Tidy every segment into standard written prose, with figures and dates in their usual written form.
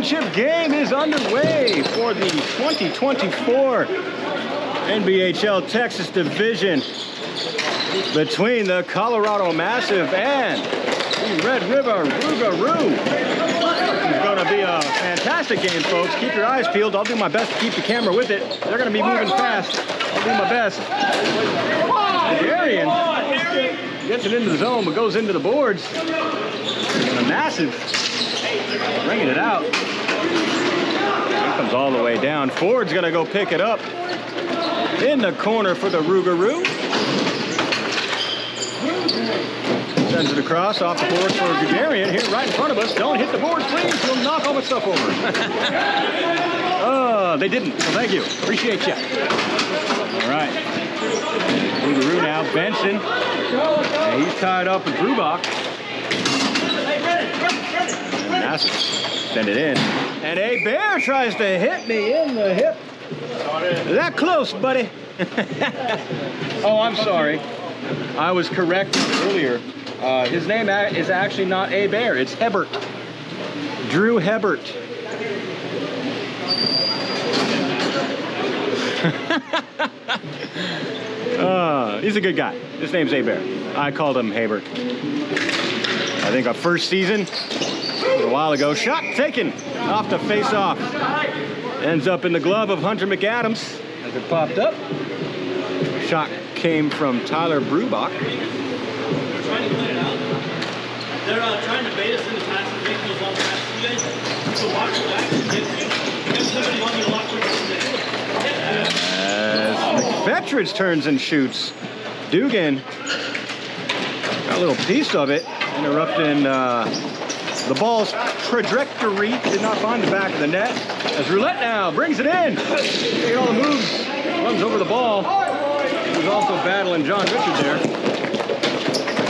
championship game is underway for the 2024 NBHL Texas Division between the Colorado Massive and the Red River Rougarou. It's going to be a fantastic game, folks. Keep your eyes peeled. I'll do my best to keep the camera with it. They're going to be moving fast. I'll do my best. Darian gets it into the zone, but goes into the boards. And a Massive bringing it out. It comes all the way down. Ford's going to go pick it up in the corner for the Rougarou. Sends it across off the board for Darian here right in front of us. Don't hit the boards, please. You'll knock all my stuff over. Oh, they didn't. So thank you. Appreciate you. All right. Rougarou now benching. And he's tied up with Brubach. Massive. Send it in. And a Bear tries to hit me in the hip. That close, buddy. Oh, I'm sorry. I was correct earlier. His name is actually not A Bear. It's Hebert. Drew Hebert. He's a good guy. His name's A Bear. I called him Hebert. I think our first season was a while ago. Shot taken off the face-off. Ends up in the glove of Hunter McAdams as it popped up. Shot came from Tyler Brubach. They're trying to bait us into passes, make those long passes. You guys, so watch it back and get you. If somebody wants you to lock as McFetridge turns and shoots. Dugan got a little piece of it, interrupting the ball's trajectory. Did not find the back of the net. As Roulette now brings it in. Look at all the moves. Runs over the ball. He's also battling John Richard there.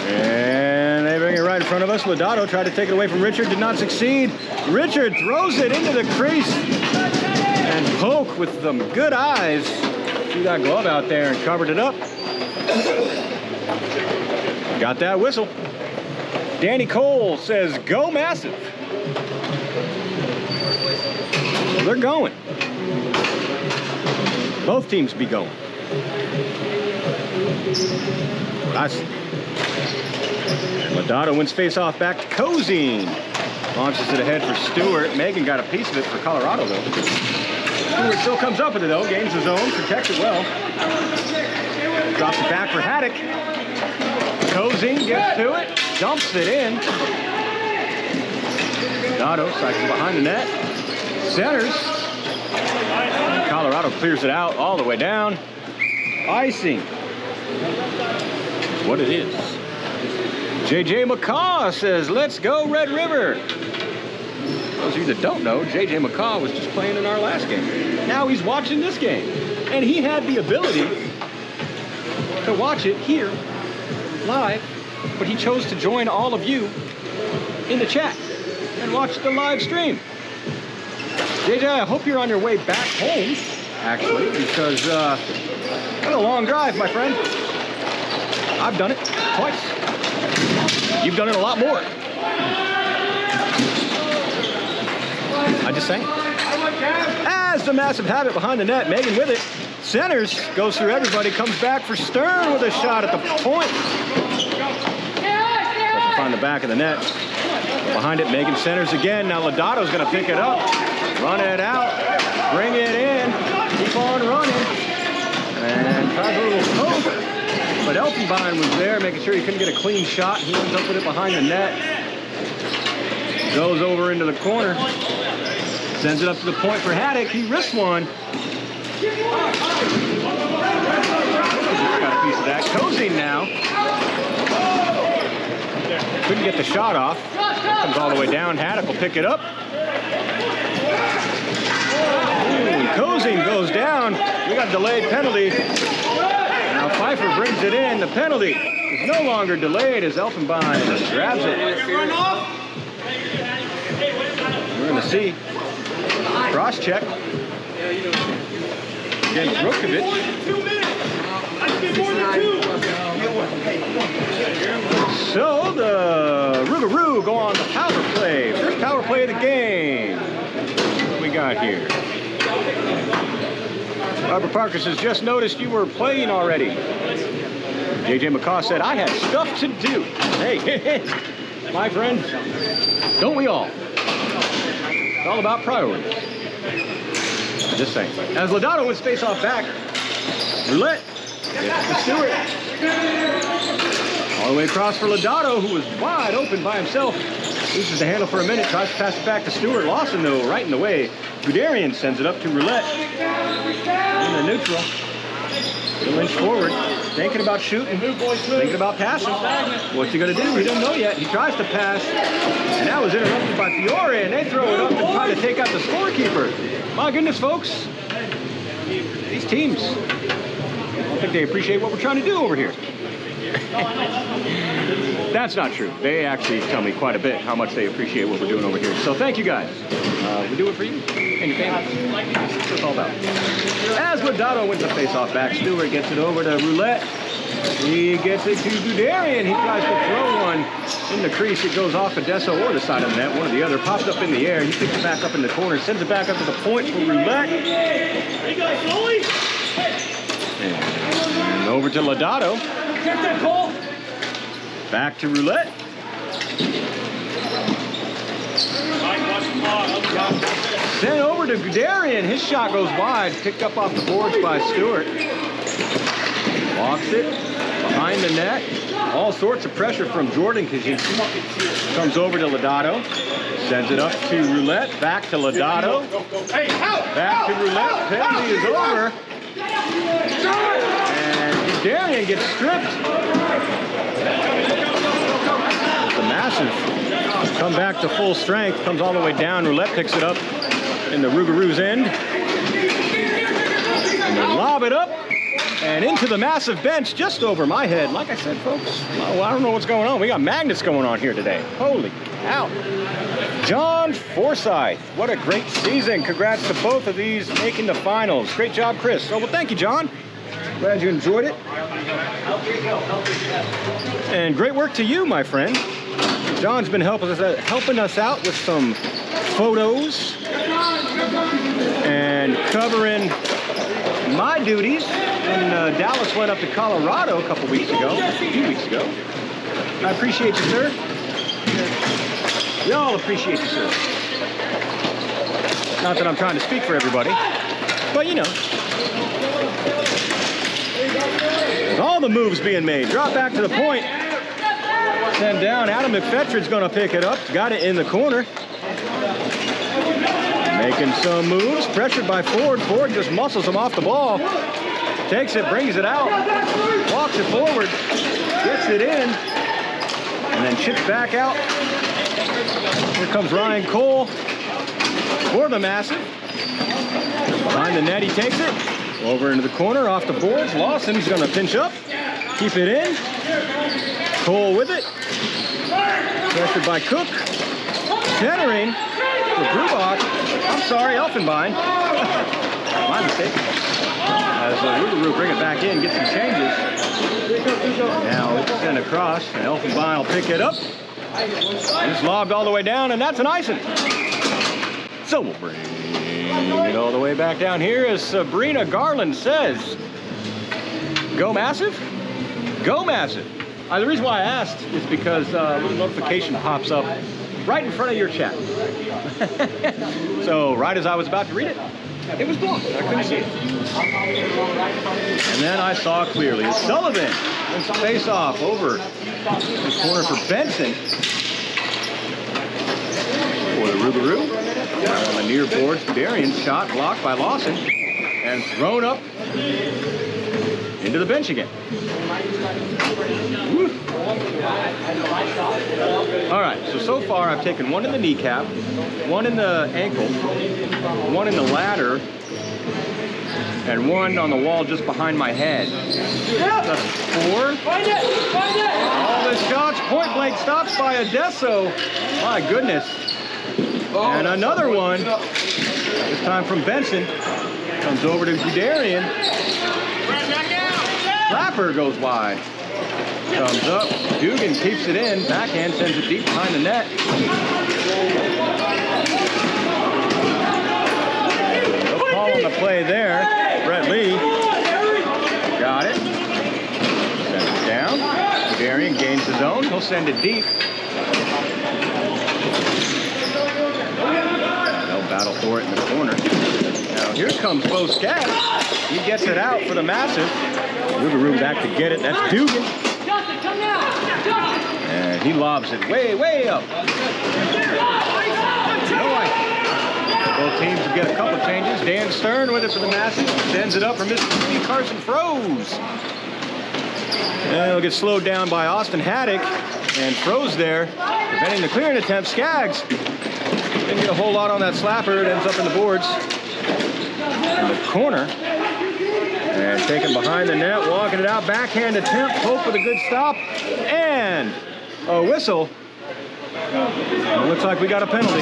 And they bring it right in front of us. Lodato tried to take it away from Richard, did not succeed. Richard throws it into the crease. And Polk with some good eyes threw that glove out there and covered it up. Got that whistle. Danny Cole says, go Massive. They're going. Both teams be going. That's Lodato wins face-off back to Cozine. Launches it ahead for Stewart. Megan got a piece of it for Colorado, though. Stewart still comes up with it, though. Gains his own, protects it well. Drops it back for Haddock. Cozine gets to it, dumps it in. Lodato cycles behind the net. Centers. Colorado clears it out all the way down. Icing. What it is. JJ McCaw says, let's go Red River. Those of you that don't know, JJ McCaw was just playing in our last game. Now he's watching this game. And he had the ability to watch it here, live, but he chose to join all of you in the chat and watch the live stream. JJ, I hope you're on your way back home, actually, because it's a long drive, my friend. I've done it twice. You've done it a lot more. I just saying. As the Massive have it behind the net, Megan with it. Centers, goes through everybody, comes back for Stern with a shot at the point. Doesn't find the back of the net. Behind it, Megan centers again. Now Lodato's gonna pick it up, run it out, bring it in, keep on running. And tries a little poke. But Elfenbein was there, making sure he couldn't get a clean shot. He ends up with it behind the net. Goes over into the corner. Sends it up to the point for Haddock. He risks one. Got a piece of that. Cozine now. Couldn't get the shot off. Comes all the way down. Haddock will pick it up. Ooh, Cozine goes down. We got a delayed penalty. Now Pfeiffer brings it in. The penalty is no longer delayed as Elfenbein grabs it. We're going to see. Cross check. Against Rukovic. So the Rougarou go on the power play. First power play of the game. right here. Robert Parker says, just noticed you were playing already. JJ McCaw said, I had stuff to do. Hey, my friend, don't we all? It's all about priorities. Just saying. As Lodato wins face-off back, Roulette gets to Stewart. All the way across for Lodato, who was wide open by himself. Loses the handle for a minute, tries to pass it back to Stewart. Lawson, though, right in the way. Guderian sends it up to Roulette. In the neutral. He'll inch forward. Thinking about shooting. Thinking about passing. What's he going to do? He doesn't know yet. He tries to pass. And that was interrupted by Fiore. And they throw it up and try to take out the scorekeeper. My goodness, folks. These teams, I don't think they appreciate what we're trying to do over here. That's not true. They actually tell me quite a bit how much they appreciate what we're doing over here. So thank you guys. We do it for you and your family. That's what it's all about. As Lodato wins the face-off back, Stewart gets it over to Roulette. He gets it to Guderian. He tries to throw one in the crease. It goes off Adesso or the side of the net, one or the other. Pops up in the air. He picks it back up in the corner, sends it back up to the point for Roulette. And over to Lodato. Back to Roulette. Sent over to Guderian. His shot goes wide. Picked up off the boards by Stewart. Walks it behind the net. All sorts of pressure from Jordan because he comes over to Lodato. Sends it up to Roulette. Back to Lodato. Back to Roulette. Penalty is over. And Guderian gets stripped. The massive come back to full strength, comes all the way down. Roulette picks it up in the Rougarou's end. And they lob it up and into the massive bench just over my head. Like I said, folks, well, I don't know what's going on. We got magnets going on here today. Holy cow. John Forsyth, what a great season. Congrats to both of these making the finals. Great job, Chris. Oh, well, thank you, John. Glad you enjoyed it. And great work to you, my friend. John's been helping us out with some photos and covering my duties when Dallas went up to Colorado a few weeks ago. I appreciate you, sir. We all appreciate you, sir. Not that I'm trying to speak for everybody, but you know. There's all the moves being made. Drop back to the point. Send down. Adam McFetrid's going to pick it up. Got it in the corner. Making some moves. Pressured by Ford. Ford just muscles him off the ball. Takes it, brings it out. Walks it forward. Gets it in. And then chips back out. Here comes Ryan Cole for the massive. Behind the net, he takes it. Over into the corner, off the boards. Lawson's going to pinch up. Keep it in. Cole with it. Pressured by Cook. Centering for Grubach. I'm sorry, Elfenbein. My mistake. As Rougarou bring it back in, get some changes. Now it's sent across, and Elfenbein will pick it up. It's lobbed all the way down, and that's an icing. So we'll bring it all the way back down here as Sabrina Garland says, go massive? Go massive. The reason why I asked is because a little notification pops up right in front of your chat. So right as I was about to read it, it was blocked. I couldn't see it. And then I saw clearly Sullivan wins the face-off over the corner for Benson. For the Rougarou. On the near boards, Darian's shot blocked by Lawson and thrown up into the bench again. Woo. All right, so far I've taken one in the kneecap, one in the ankle, one in the ladder, and one on the wall just behind my head. That's 4. All the shots, point blank stops by Adesso. My goodness. And another one, this time from Benson, comes over to Guderian. Clapper goes wide. Comes up, Dugan keeps it in, backhand sends it deep behind the net. zone. He'll send it deep. They'll battle for it in the corner. Now here comes Bo Skaggs. He gets it out for the Massive. Rougarou back to get it. That's Dugan. And he lobs it way, way up. Both teams will get a couple changes. Dan Stern with it for the Massive. Sends it up for Mississippi. Carson Froze. And it'll get slowed down by Austin Haddock. And Froze there, preventing the clearing attempt. Skaggs didn't get a whole lot on that slapper. It ends up in the boards. In the corner. And taken behind the net, walking it out. Backhand attempt. Pope with a good stop. And a whistle. It looks like we got a penalty.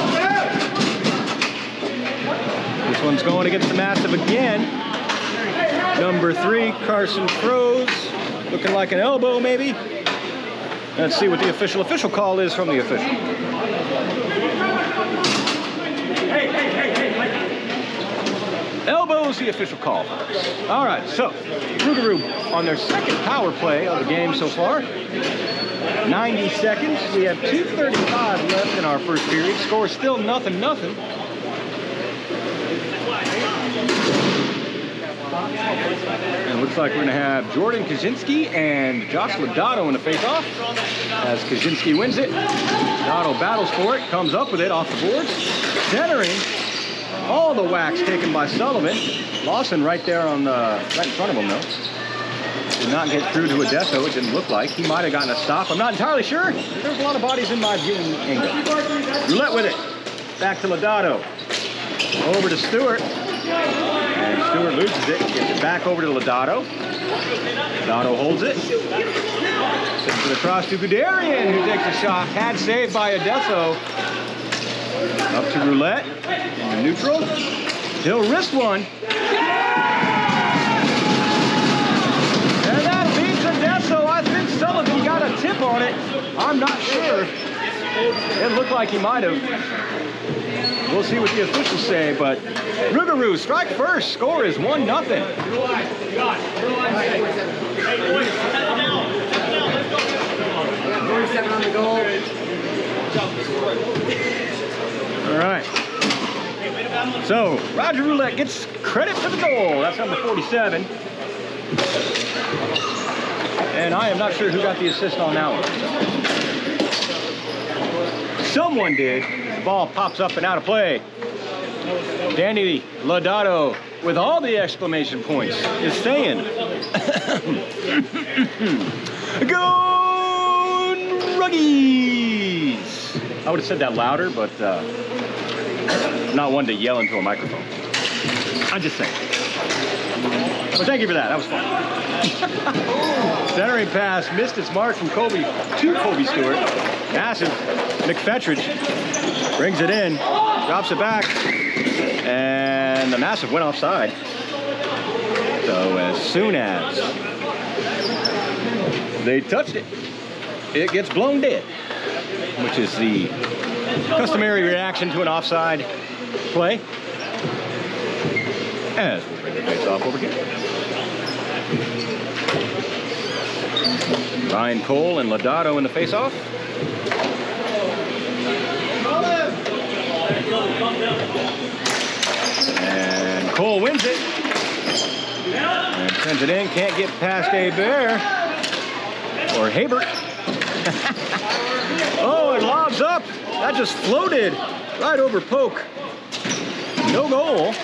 This one's going against the Massive again. Number 3, Carson Froze. Looking like an elbow, maybe. Let's see what the official call is from the official. Elbow's the official call. All right, so Rougarou on their second power play of the game so far. 90 seconds. We have 2:35 left in our first period. Score still 0-0. And it looks like we're going to have Jordan Kaczynski and Josh Lodato in the face-off as Kaczynski wins it. Lodato battles for it, comes up with it off the boards. Centering, all the wax taken by Sullivan. Lawson right there on right in front of him, though. Did not get through to Adesso, it didn't look like. He might have gotten a stop. I'm not entirely sure. There's a lot of bodies in my viewing angle. Roulette with it. Back to Lodato. Over to Stewart. And Stewart loses it, gets it back over to Lodato. Lodato holds it. Sends it across to Guderian, who takes a shot. Pad saved by Adesso. Up to Roulette, into neutral. He'll wrist one. And that beats Adesso. I think Sullivan got a tip on it. I'm not sure. It looked like he might have. We'll see what the officials say, but Rougarou strike first. Score is 1-0. On the goal. All right. So Roger Roulette gets credit for the goal. That's number 47. And I am not sure who got the assist on that one. Someone did. The ball pops up and out of play. Danny Lodato, with all the exclamation points, is saying, "Go Ruggies!" I would have said that louder, but I'm not one to yell into a microphone. I'm just saying. But thank you for that. That was fun. Centering pass missed its mark from Kobe to Kobe Stewart. Massive. McFetridge brings it in, drops it back, and the Massive went offside. So as soon as they touched it, it gets blown dead, which is the customary reaction to an offside play. As we'll bring the face off over here. Ryan Cole and Lodato in the face-off. And Cole wins it. And sends it in. Can't get past Hebert. Or Hebert. Oh, it lobs up. That just floated right over Polk. No goal.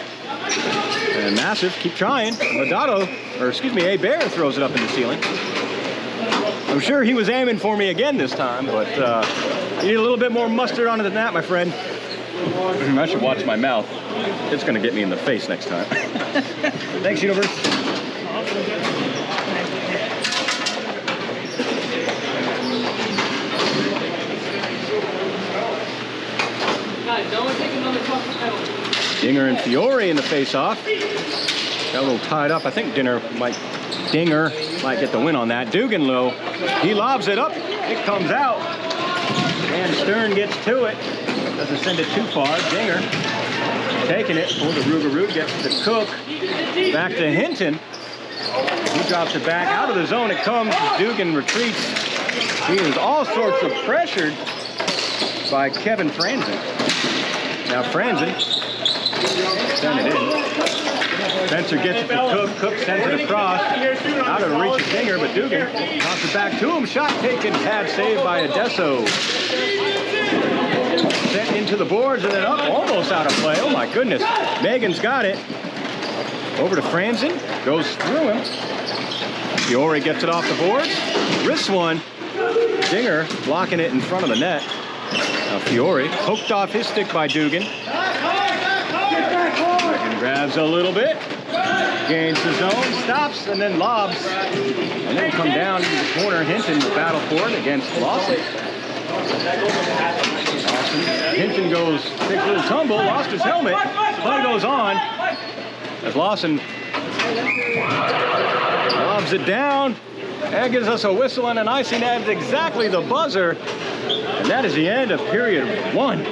And Massive keep trying. Lodato, or excuse me, Hebert throws it up in the ceiling. I'm sure he was aiming for me again this time, but you need a little bit more mustard on it than that, my friend. I should watch my mouth. It's going to get me in the face next time. Thanks, Universe. Dinger and Fiore in the face-off. Got a little tied up. I think Dinger might get the win on that. Dugan, though, he lobs it up. It comes out. And Stern gets to it. Doesn't send it too far. Dinger taking it for the Rougarou. Gets to Cook. Back to Hinton. He drops it back out of the zone. It comes. Dugan retreats. He is all sorts of pressured by Kevin Franzen. Now Franzen send it in. Spencer gets it to Cook. Cook sends it across. Out of reach of Dinger, but Dugan knocks it back to him. Shot taken. Pad saved by Adesso. Sent into the boards and then up. Almost out of play. Oh my goodness. Megan's got it. Over to Franzen. Goes through him. Fiore gets it off the boards. Wrists one. Dinger blocking it in front of the net. Now Fiore poked off his stick by Dugan. Dugan grabs a little bit. Gains the zone. Stops and then lobs. And then come down into the corner. Hinton will battle for it against Lawson. Hinton goes, takes a little tumble. Lost his helmet. Play goes on. As Lawson lobs it down. That gives us a whistle and an icing. That's exactly the buzzer. And that is the end of period 1.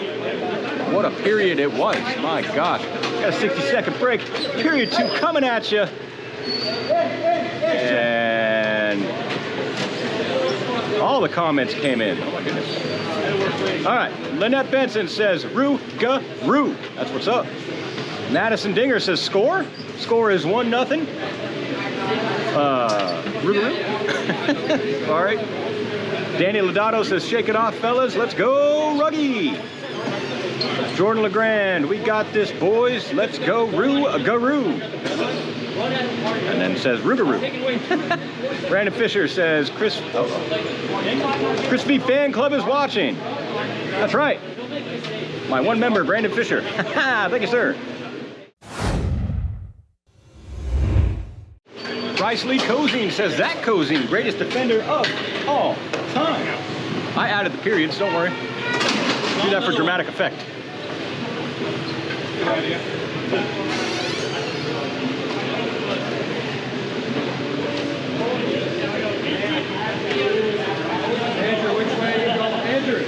What a period it was. My gosh. Got a 60-second break. Period 2 coming at you. And all the comments came in. Oh my goodness. All right. Lynette Benson says Rougarou. That's what's up. Madison Dinger says score. Score is 1-0. Rougarou. All right. Danny Lodato says, shake it off, fellas. Let's go, Ruggy. Jordan LeGrand, we got this, boys. Let's go, Rougarou. And then says Rougarou. Brandon Fisher says, Crispy Fan Club is watching. That's right. My one member, Brandon Fisher. Thank you, sir. Bryce Lee Cozine says, Zach Cozine, greatest defender of all time. I added the periods, don't worry. Do that for dramatic effect. Good idea. Andrew, which way are you going? Andrew.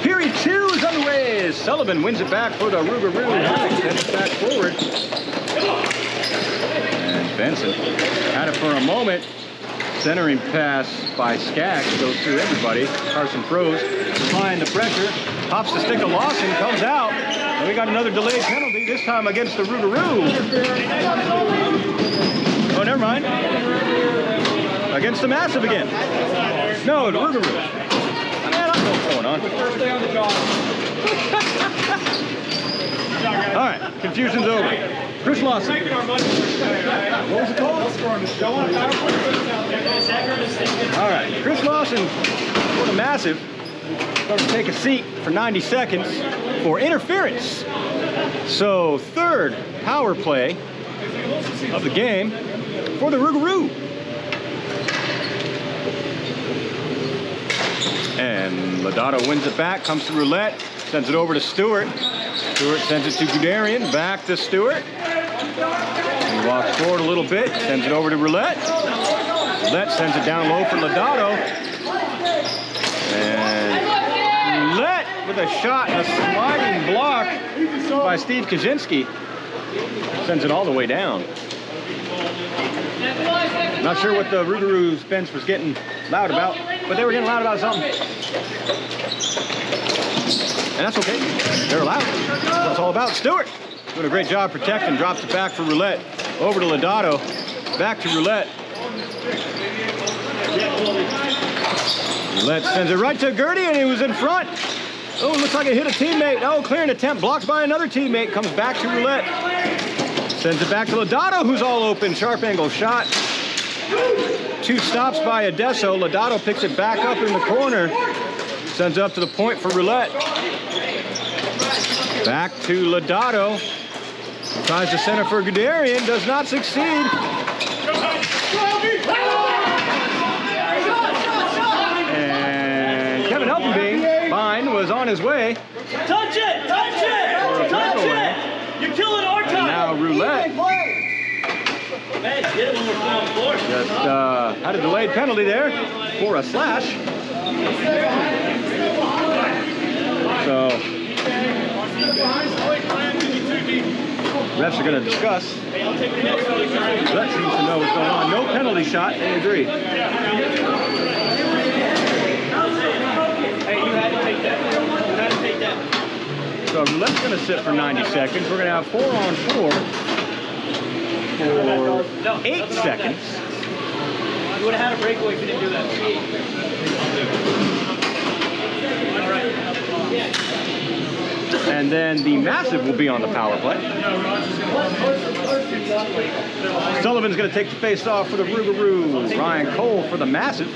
Period 2 is underway. Sullivan wins it back for the Rougarou. Sends it back forward. And Benson had it for a moment. Centering pass by Skaggs goes through everybody. Carson Prose applying the pressure. Pops the stick of Lawson, comes out. And we got another delayed penalty, this time against the Rougarou. Oh, never mind. Against the Massive again. No, the Rougarou. Man, I don't know what's going on. First day on the job. All right, confusion's over. Chris Lawson. What was it called? All right, Chris Lawson for the Massive. Going to take a seat for 90 seconds for interference. So third power play of the game for the Rougarou. And Lodato wins it back, comes to Roulette, sends it over to Stewart. Stewart sends it to Guderian, back to Stewart. He walks forward a little bit, sends it over to Roulette. Roulette sends it down low for Lodato. And Roulette with a shot and a sliding block by Steve Kaczynski. Sends it all the way down. Not sure what the Rougarou bench was getting loud about, but they were getting loud about something. And that's okay. They're loud. That's what it's all about. Stewart doing a great job protecting, drops it back for Roulette. Over to Lodato. Back to Roulette. Roulette sends it right to Gertie, and he was in front. Oh, looks like it hit a teammate. Oh, clearing attempt. Blocked by another teammate. Comes back to Roulette. Sends it back to Lodato, who's all open. Sharp angle shot. 2 stops by Adesso. Lodato picks it back up in the corner. Sends it up to the point for Roulette. Back to Lodato. Tries to center for Guderian. Does not succeed. And Kevin Elfenbein, fine, was on his way. Touch it! Touch it! Touch it! You're killing our time! And now Roulette. Man, get it when we're on the floor. Just had a delayed penalty there for a slash. So Refs are going to discuss. That seems to know what's going on. No penalty shot. They agree. Hey, you had to take that. You had to take that. So Roulette's going to sit for 90 seconds. We're going to have 4-on-4 for 8 seconds. You would have had a breakaway if you didn't do that. And then the Massive will be on the power play. Sullivan's going to take the face off for the Rougarou. Ryan Cole for the Massive.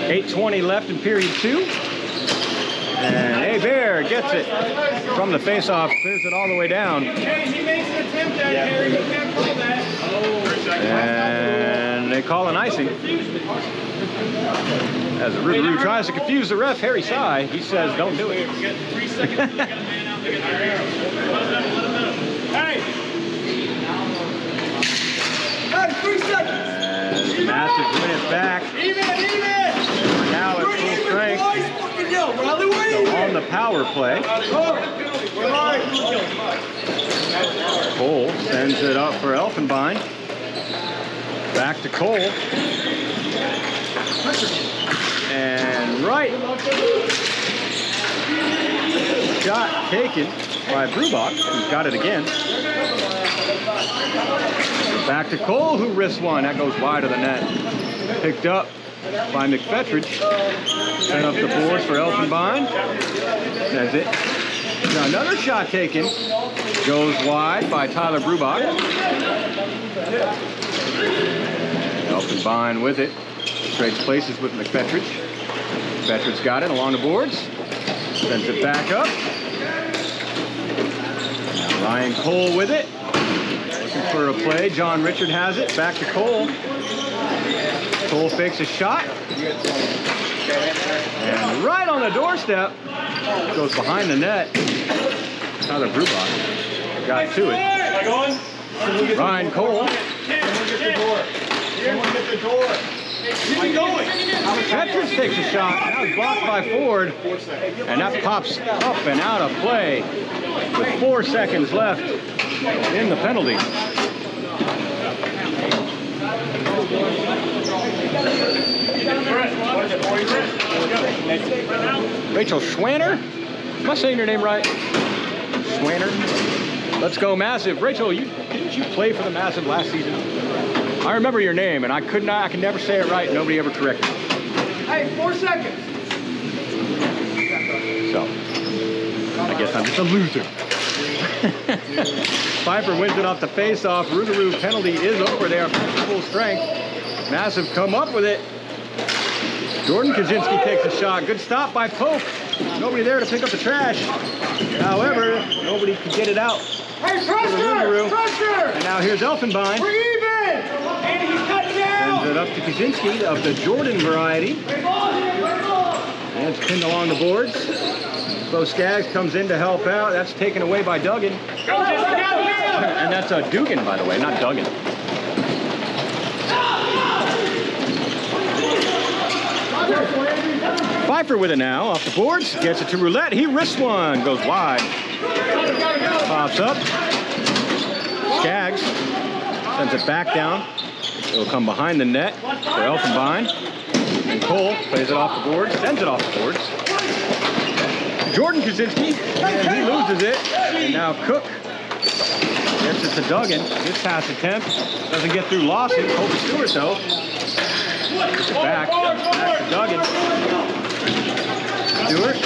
8:20 left in period 2. And Bear gets it from the face-off, clears it all the way down. He makes an attempt at here. You can't call that. And they call an icing. As the Rougarou tries to confuse the ref, Harry Sy, he says, don't do it. We got 3 seconds. We got a man out. Let him know. Hey! 3 seconds. And Massive win it back. Even! Now at full strength. On the power play. Cole sends it up for Elfenbein. Back to Cole. And right. Shot taken by Brubach, who's got it again. Back to Cole, who wrists one. That goes wide of the net. Picked up by McFetridge. Sent up the boards for Elfenbein. That's it. Now another shot taken. Goes wide by Tyler Brubach. Elfenbein with it. Trades places with McFetridge. McFetridge's got it along the boards. Sends it back up. Ryan Cole with it. Looking for a play. John Richard has it. Back to Cole. Cole fakes a shot. And right on the doorstep. Goes behind the net. Tyler Brubach got to it. Ryan Cole. Petras takes a shot. Now it's blocked by Ford. And that pops up and out of play with 4 seconds left in the penalty. Rachel Schwanner? Am I saying your name right? Schwanner? Let's go Massive. Rachel, didn't you play for the Massive last season? I remember your name, and I could never say it right. Nobody ever corrected me. Hey, 4 seconds. So, I guess I'm just a loser. Piper wins it off the face-off. Rougarou penalty is over. They are full strength. Massive come up with it. Jordan Kaczynski takes a shot. Good stop by Pope. Nobody there to pick up the trash. However, nobody could get it out. Hey, pressure! Pressure! And now here's Elfenbein. We're even! And he's cut down! Sends it up to Kaczynski of the Jordan variety. And it's pinned along the boards. Bo Skaggs comes in to help out. That's taken away by Duggan. And that's a Dugan, by the way, not Duggan. Pfeiffer with it now, off the boards, gets it to Roulette. He wrists one, goes wide. Pops up. Skaggs sends it back down. It'll come behind the net for Elfenbein. And Cole plays it off the boards, sends it off the boards. Jordan Kaczynski, and he loses it. And now Cook gets it to Duggan. This pass attempt doesn't get through Lawson. Kobe Stewart, though. Gets it back to Duggan. Stewart.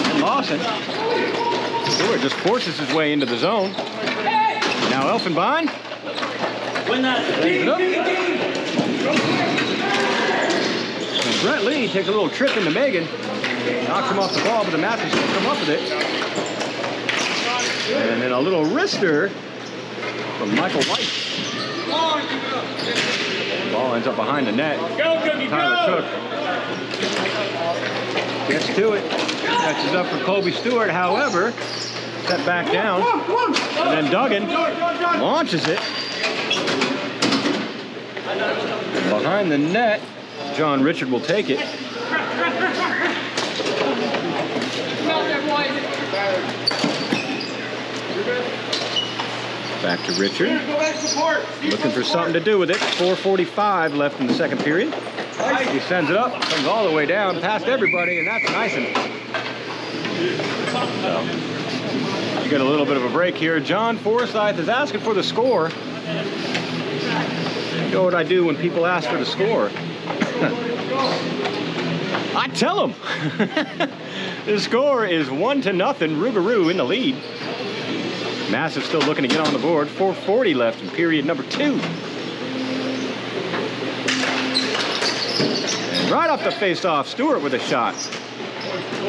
And Lawson. Stewart just forces his way into the zone. Now Elfenbein. Lays it up. And Brett Lee takes a little trip into Megan. Knocks him off the ball, but the Masters still come up with it. And then a little wrister from Michael White. Ball ends up behind the net. Tyler Cook gets to it. Catches up for Kobe Stewart, however, set back down. And then Duggan launches it. Behind the net, John Richard will take it. Come out there, boys. Back to Richard. Looking for something to do with it. 4:45 left in the second period. He sends it up, comes all the way down, past everybody, and that's nice. So, you get a little bit of a break here. John Forsyth is asking for the score. You know what I do when people ask for the score? I tell them. The score is 1-0. Rougarou in the lead. Massive still looking to get on the board. 4:40 left in period number 2. And right off the face-off, Stewart with a shot.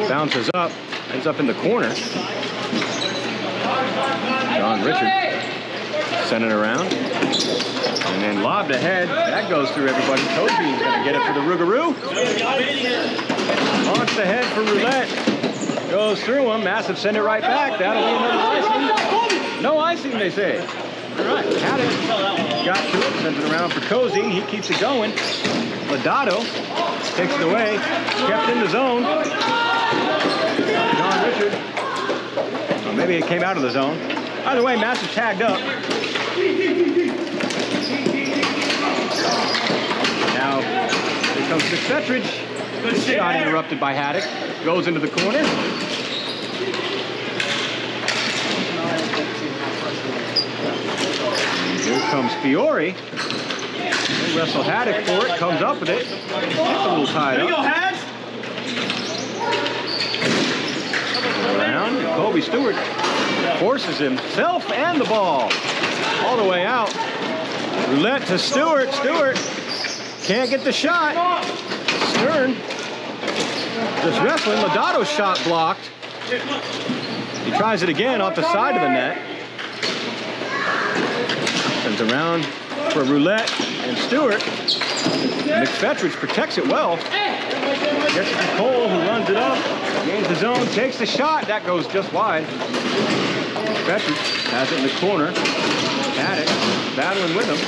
Bounces up, ends up in the corner. John Richard sending it around. And then lobbed ahead. That goes through everybody. Cozy's going to get it for the Rougarou. Launched ahead for Roulette. Goes through him. Massive send it right back. That'll be another icing. No icing, they say. All right, had it. Got to it. Sends it around for Cozy. He keeps it going. Lodato takes it away. Kept in the zone. John Richard. Well, maybe it came out of the zone. Either way, Massive tagged up. Now, here comes McFetridge. Good shot interrupted by Haddock. Goes into the corner. And here comes Fiore. He'll wrestle Haddock for it. Comes up with it. It's a little tied up. Around. Kobe Stewart forces himself and the ball all the way out. Roulette to Stewart. Stewart can't get the shot. Stern just wrestling. Lodato's shot blocked. He tries it again off the side of the net. Sends around for Roulette and Stewart. McFetridge protects it well. Gets it to Cole, who runs it up. Gains the zone, takes the shot. That goes just wide. McFetridge has it in the corner. Haddock battling with him.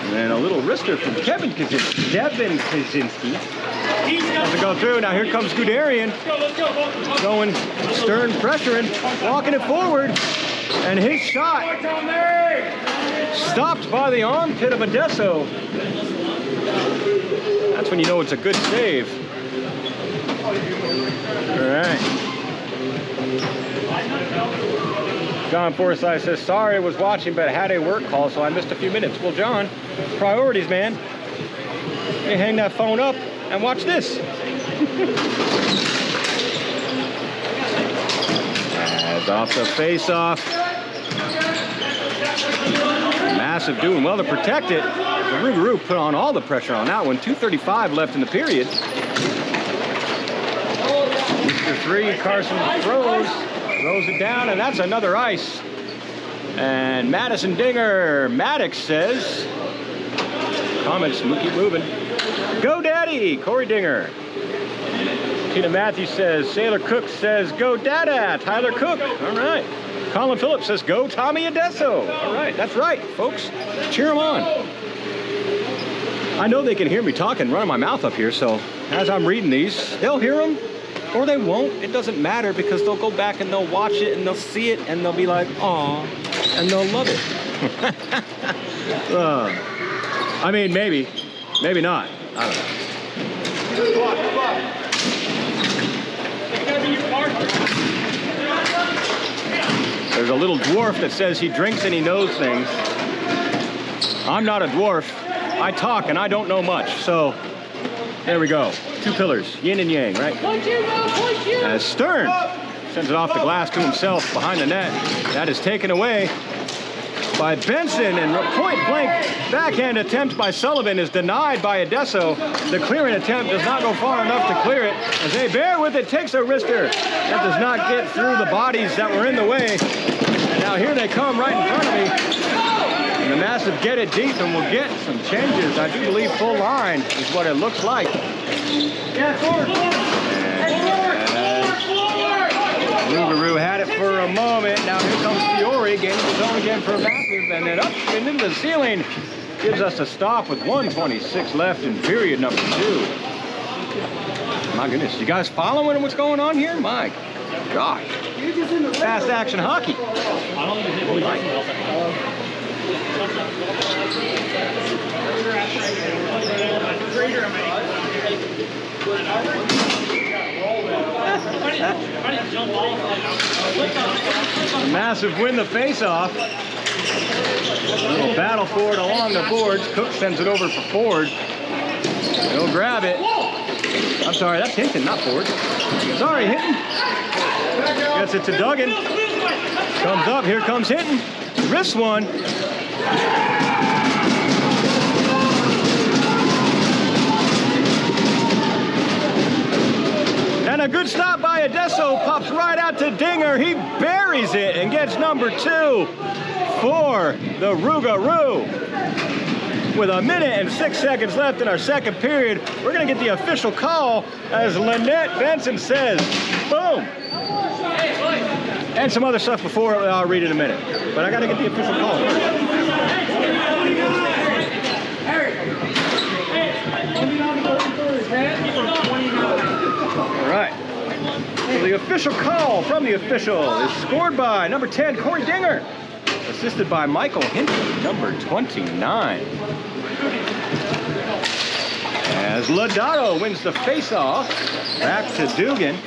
And then a little wrister from Kevin Kaczynski. Doesn't go through. Now here comes Guderian. Going Stern pressuring, walking it forward. And his shot stopped by the armpit of Adesso. That's when you know it's a good save. All right. John Forsyth says, sorry, I was watching, but I had a work call, so I missed a few minutes. Well, John, priorities, man. Hey, hang that phone up and watch this. As off the face-off. Massive doing well to protect it. The Rougarou put on all the pressure on that one. 2:35 left in the period. Mr. 3, Carson throws it down, and that's another ice. And Madison Dinger, Maddox says, comments, we'll keep moving. Go Daddy, Corey Dinger. Tina Matthews says, Sailor Cook says, go Dada, Tyler Cook. All right. Colin Phillips says, go Tommy Adesso. All right, that's right, folks. Cheer them on. I know they can hear me talking, running my mouth up here, so as I'm reading these, they'll hear them or they won't. It doesn't matter because they'll go back and they'll watch it and they'll see it and they'll be like, aw, and they'll love it. I mean, maybe not. I don't know. There's a little dwarf that says he drinks and he knows things. I'm not a dwarf. I talk and I don't know much. So there we go. Two pillars, yin and yang, right? As Stern sends it off the glass to himself behind the net. That is taken away by Benson, and point blank backhand attempt by Sullivan is denied by Adesso. The clearing attempt does not go far enough to clear it. As they bear with it, takes a wrister. That does not get through the bodies that were in the way. And now here they come right in front of me. And the Massive get it deep and will get some changes. I do believe full line is what it looks like. Rougarou had it for a moment. Now here comes Fiore, gains his own again for a Massive, and then up and into the ceiling. Gives us a stop with 1:26 left in period number 2. My goodness, you guys following what's going on here? My Gosh. Fast action hockey. I don't even think we like it. Massive win the face-off. Little battle for it along the boards. Cook sends it over for Ford. He'll grab it. I'm sorry, that's Hinton, not Ford. Sorry, Hinton. Gets it to Duggan. Comes up, here comes Hinton. Wrists one. And a good stop by Adesso, pops right out to Dinger. He buries it and gets number 2 for the Rougarou. With 1 minute and 6 seconds left in our second period, we're gonna get the official call as Lynette Benson says, boom. And some other stuff before I'll read in a minute. But I gotta get the official call first. All right. So the official call from the official is scored by number 10, Corey Dinger. Assisted by Michael Hinton, number 29. As Lodato wins the face-off, back to Dugan.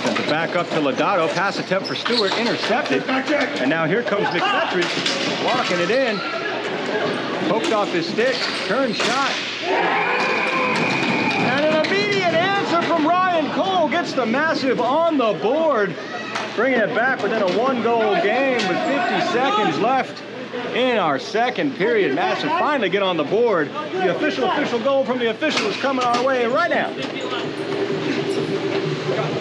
Sends it back up to Lodato. Pass attempt for Stewart, intercepted. And now here comes McFetridge, walking it in. Poked off his stick, turn shot. And an immediate answer from Ryan Cole gets the massive on the board. Bringing it back within a 1-goal game with 50 seconds left in our second period. Massive finally get on the board. The official goal from the official is coming our way right now.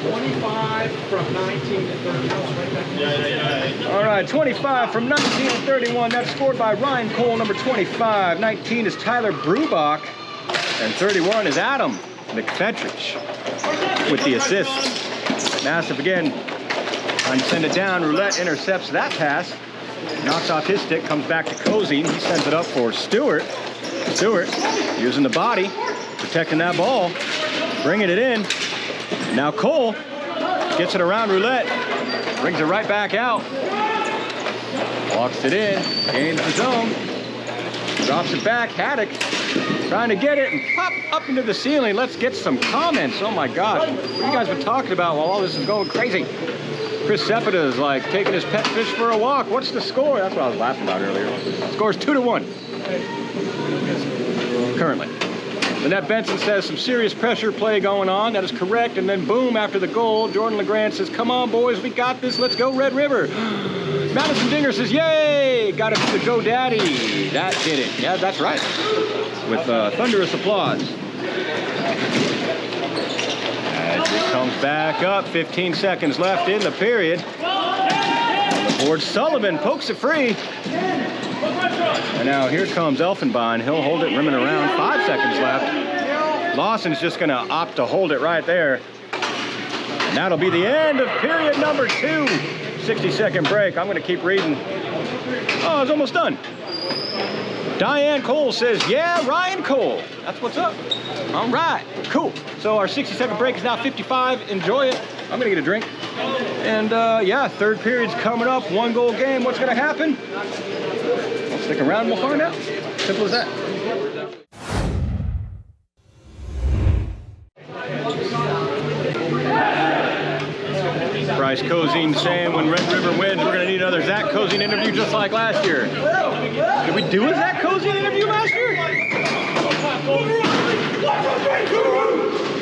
25 from 19 to 31. All right, 25 from 19 to 31. That's scored by Ryan Cole, number 25. 19 is Tyler Brubach. And 31 is Adam McFetridge with the assist. Massive again. Trying to send it down. Roulette intercepts that pass. Knocks off his stick, comes back to Cozine. He sends it up for Stewart. Stewart using the body, protecting that ball, bringing it in. Now Cole gets it around Roulette, brings it right back out. Walks it in, gains the zone, drops it back. Haddock trying to get it and pop up into the ceiling. Let's get some comments. Oh my gosh, what have you guys been talking about while all this is going crazy? Chris Sepeda is like taking his pet fish for a walk. What's the score? That's what I was laughing about earlier. The score is 2-1. Currently. Lynette Benson says some serious pressure play going on. That is correct. And then boom, after the goal, Jordan LeGrand says, come on boys, we got this. Let's go Red River. Madison Dinger says, yay, got it to the GoDaddy. That did it. Yeah, that's right. With thunderous applause. As it comes back up, 15 seconds left in the period. On the board, Sullivan pokes it free. And now here comes Elfenbein. He'll hold it rimming around. 5 seconds left. Lawson's just going to opt to hold it right there. And that'll be the end of period number 2. 60-second break. I'm going to keep reading. Oh, it's almost done. Diane Cole says, yeah, Ryan Cole. That's what's up. All right, cool. So our 60-second break is now 55. Enjoy it. I'm going to get a drink. And yeah, third period's coming up. 1-goal game. What's going to happen? Stick around and we'll find out. Simple as that. Bryce Cozine saying when Red River wins, we're going to need another Zach Cozine interview just like last year. Did we do a Zach Cozine interview last year?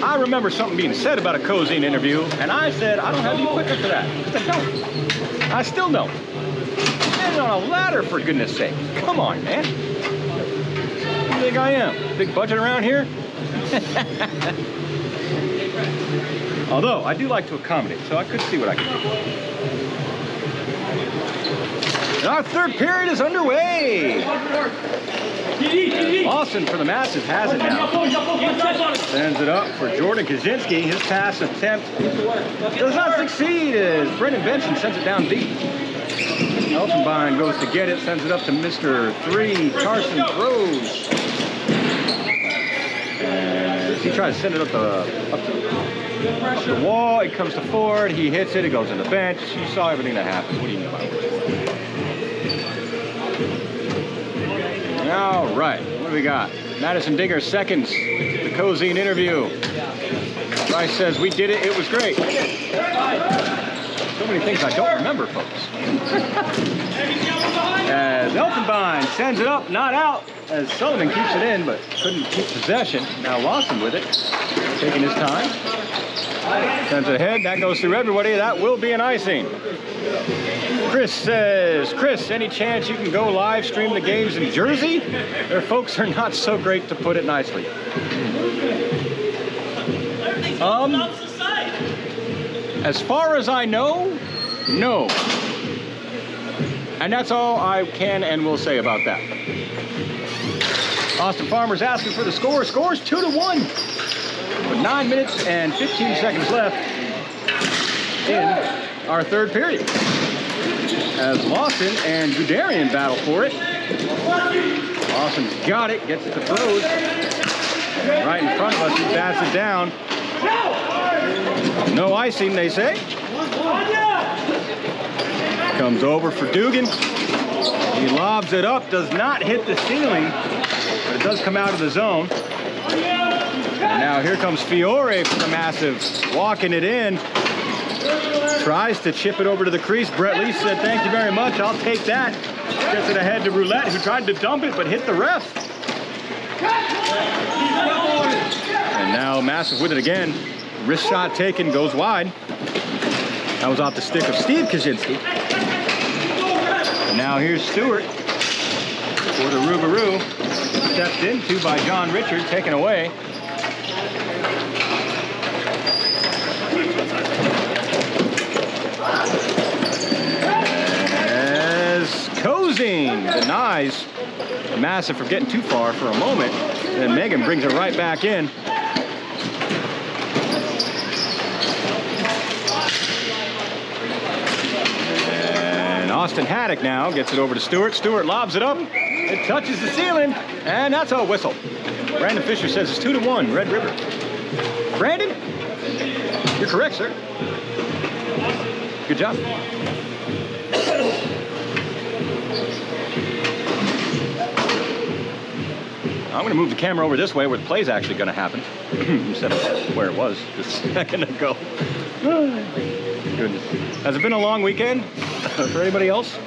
I remember something being said about a Cozine interview, and I said, I don't have the equipment for that. Because I don't. I still don't. Standing on a ladder, for goodness sake. Come on, man. Who do you think I am? Big budget around here? Although, I do like to accommodate, so I could see what I could do. And our third period is underway. Lawson for the Massive has it now. Sends it up for Jordan Kaczynski. His pass attempt does not succeed as Brendan Benson sends it down deep. Elfenbein goes to get it, sends it up to Mr. 3, Carson throws. And He tries to send it up the wall. It comes to Ford. He hits it. It goes in the bench. You saw everything that happened. What do you know about it? All right. What do we got? Madison Digger seconds. The Cozine interview. Rice says, we did it. It was great. So many things I don't remember, folks. As Elfenbein sends it up, not out, as Sullivan keeps it in, but couldn't keep possession. Now Lawson with it, taking his time. Sends it ahead, that goes through everybody. That will be an icing. Chris says, Chris, any chance you can go live stream the games in Jersey? Their folks are not so great, to put it nicely. As far as I know, no. And that's all I can and will say about that. Austin Farmer's asking for the score. Score's 2-1. With 9 minutes and 15 seconds left in our third period. As Lawson and Guderian battle for it. Lawson's got it, gets it to throws. Right in front of us, he bats it down. No icing, they say. Comes over for Dugan. He lobs it up, does not hit the ceiling, but it does come out of the zone. And now here comes Fiore for the Massive, walking it in. Tries to chip it over to the crease. Brett Lee said, thank you very much, I'll take that. Gets it ahead to Roulette, who tried to dump it, but hit the ref. And now Massive with it again. Wrist shot taken, goes wide. That was off the stick of Steve Kaczynski. And now here's Stewart for the Rougarou. Stepped into by John Richard, taken away. As Cozine denies the Massive from getting too far for a moment. And then Megan brings it right back in. Austin Haddock now gets it over to Stewart. Stewart lobs it up. It touches the ceiling, and that's a whistle. Brandon Fisher says it's 2-1, Red River. Brandon, you're correct, sir. Good job. I'm going to move the camera over this way where the play's actually going to happen instead of where it was just a second ago. Goodness. Has it been a long weekend for anybody else?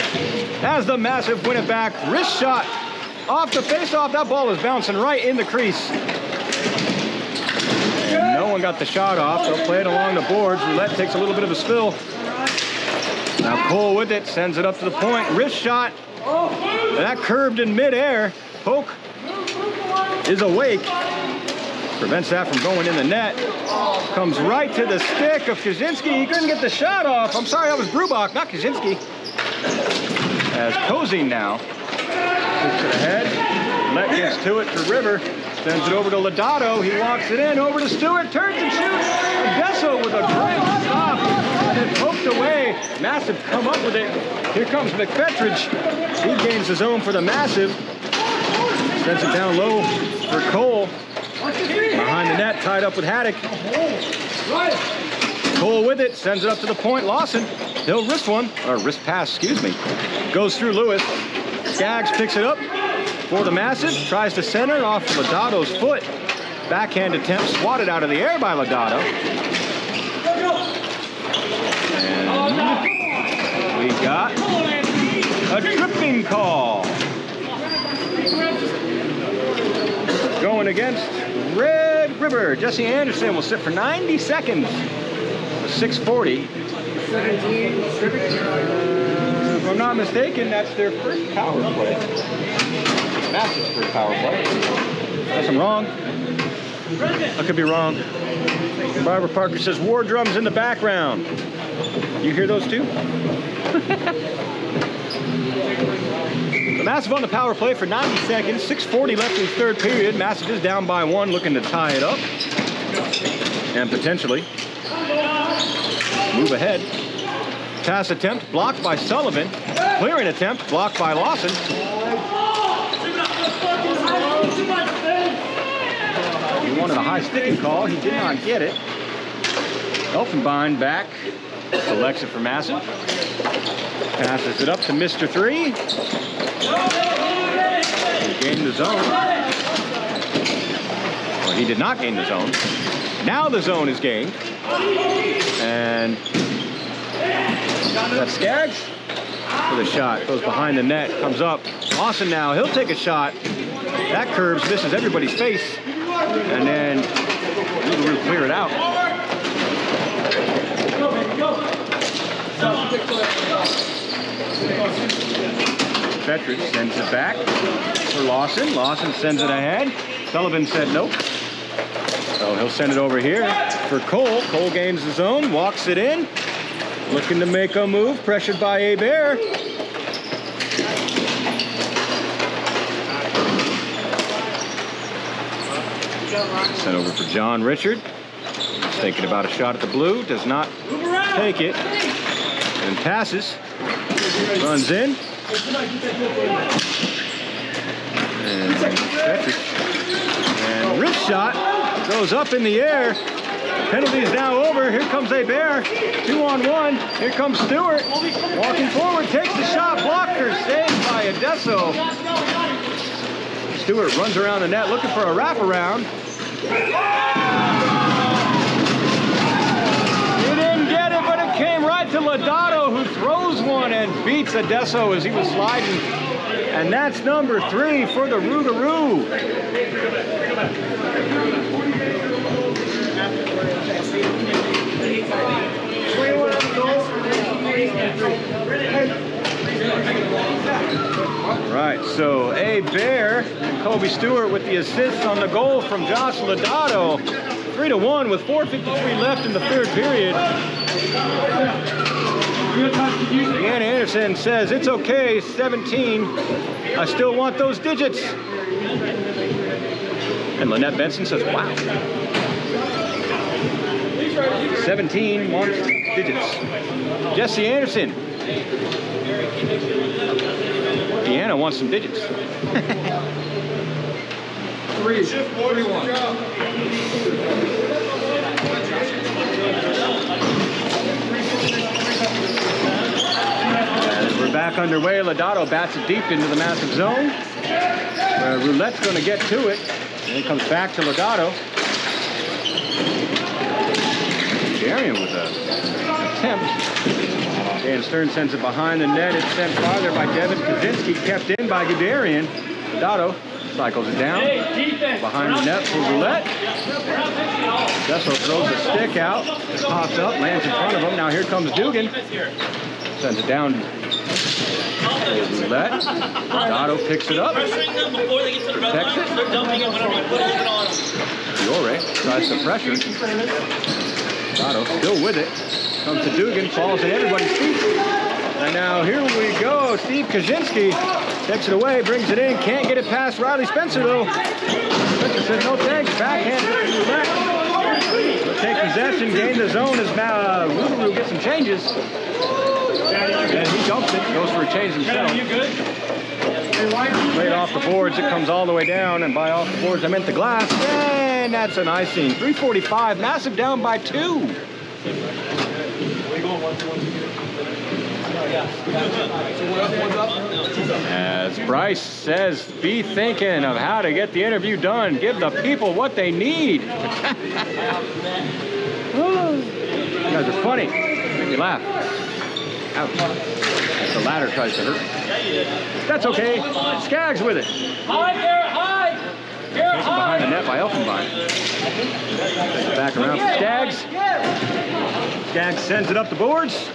As the Massive win it back, wrist shot off the face-off. That ball is bouncing right in the crease. And no one got the shot off. They'll play it along the boards. Roulette takes a little bit of a spill. Now Cole with it, sends it up to the point. Wrist shot. That curved in midair. Polk is awake. Prevents that from going in the net. Comes right to the stick of Kaczynski. He couldn't get the shot off. I'm sorry, that was Brubach, not Kaczynski. As Cozine now puts it ahead. Let gets to it to River. Sends it over to Lodato. He walks it in over to Stewart. Turns and shoots. Adesso with a great stop. And it poked away. Massive come up with it. Here comes McFetridge. He gains his own for the Massive. Sends it down low for Cole. Behind the net, tied up with Haddock. Cole with it, sends it up to the point. Lawson, he'll wrist one, or wrist pass, excuse me. Goes through Lewis. Skaggs picks it up for the Massive. Tries to center it off Lodato's foot. Backhand attempt swatted out of the air by Lodato. And we got a tripping call. Going against Red River. Jesse Anderson will sit for 90 seconds. 6:40. If I'm not mistaken, that's their first power play. Massive's first power play. Unless I'm wrong. I could be wrong. Barbara Parker says war drums in the background. You hear those too? The Massive on the power play for 90 seconds. 6:40 left in the third period. Massive is down by 1, looking to tie it up. And potentially move ahead. Pass attempt blocked by Sullivan. Clearing attempt blocked by Lawson. You wanted a high high sticking call. He did not get it. Elfenbein back. Selects it for Masson. Passes it up to Mr. 3. He gained the zone. Well, he did not gain the zone. Now the zone is gained. And that's Skaggs for the shot. Goes behind the net. Comes up. Lawson now. He'll take a shot. That curves, misses everybody's face. And then Rougarou clear it out. Petrich sends it back for Lawson. Lawson sends it ahead. Sullivan said nope. So he'll send it over here for Cole. Cole gains the zone, walks it in. Looking to make a move, pressured by Hebert. Sent over for John Richard. He's thinking about a shot at the blue. Does not take it. And passes. Runs in. And wrist shot goes up in the air. Penalty is now over. Here comes Hebert. 2-on-1. Here comes Stewart. Walking forward, takes the shot. Blocker saved by Adesso. Stewart runs around the net looking for a wraparound. He didn't get it, but it came right to Lodato, who throws one and beats Adesso as he was sliding. And that's number 3 for the Rougarou. Right, so Hebert and Kobe Stewart with the assist on the goal from Josh Lodato. 3-1 with 4:53 left in the third period. Deanna Anderson says, it's okay, 17. I still want those digits. And Lynette Benson says, wow. 17 wants digits. Jesse Anderson. Deanna wants some digits. 3-1. We're back underway. Lodato bats it deep into the massive zone. Roulette's going to get to it. And it comes back to Lodato. Darian with an attempt. Dan Stern sends it behind the net. It's sent farther by Devin Kaczynski, kept in by Guderian. Lodato cycles it down. Behind the net for Roulette. Desso throws a stick out. It pops up, lands in front of him. Now here comes Dugan. Sends it down. Roulette. Lodato picks it up. Protects it. Fiore tries to pressure. Lodato still with it. Comes to Dugan, falls at everybody's feet. And now here we go. Steve Kaczynski takes it away, brings it in, can't get it past Riley Spencer though. Spencer says no thanks, backhand to Roulette. He'll take possession, gain the zone as now Rougarou gets some changes. And he dumps it, goes for a change himself. Played off the boards, it comes all the way down, and by off the boards I meant the glass. And that's an icing. 3:45, massive down by 2. As Bryce says, be thinking of how to get the interview done. Give the people what they need. You guys are funny. Make me laugh. Ouch. The ladder tries to hurt me. That's okay. Skaggs with it. Hi, Garrett, hi! Garrett, Taken behind the net by Elfenbein. Back around for Skaggs. Skaggs sends it up the boards.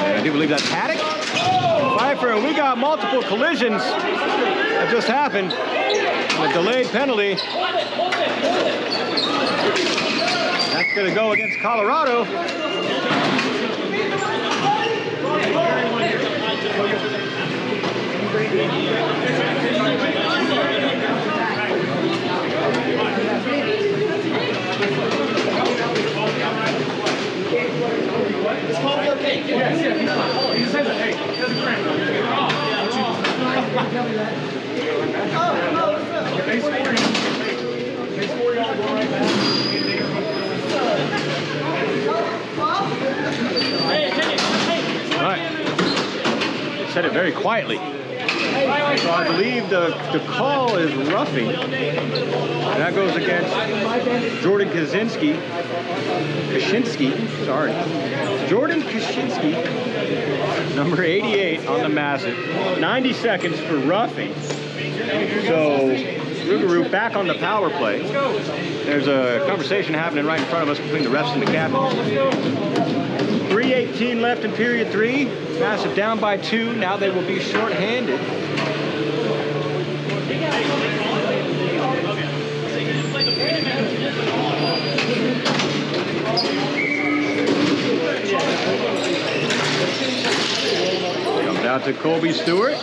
And I do believe that's Haddock. Pfeiffer, and we got multiple collisions that just happened. A delayed penalty. That's going to go against Colorado. It's called the okay. Yes, yeah, he's fine. He says it, hey, he doesn't cramp. Oh, They scored him. All right. Said it very quietly. So I believe the call is roughing. That goes against Jordan Kaczynski. Sorry. Jordan Kaczynski, number 88 on the Massive. 90 seconds for roughing. So Rougarou back on the power play. There's a conversation happening right in front of us between the refs and the captains. 3:18 left in period 3. Massive down by 2. Now they will be shorthanded. Comes out to Colby Stewart.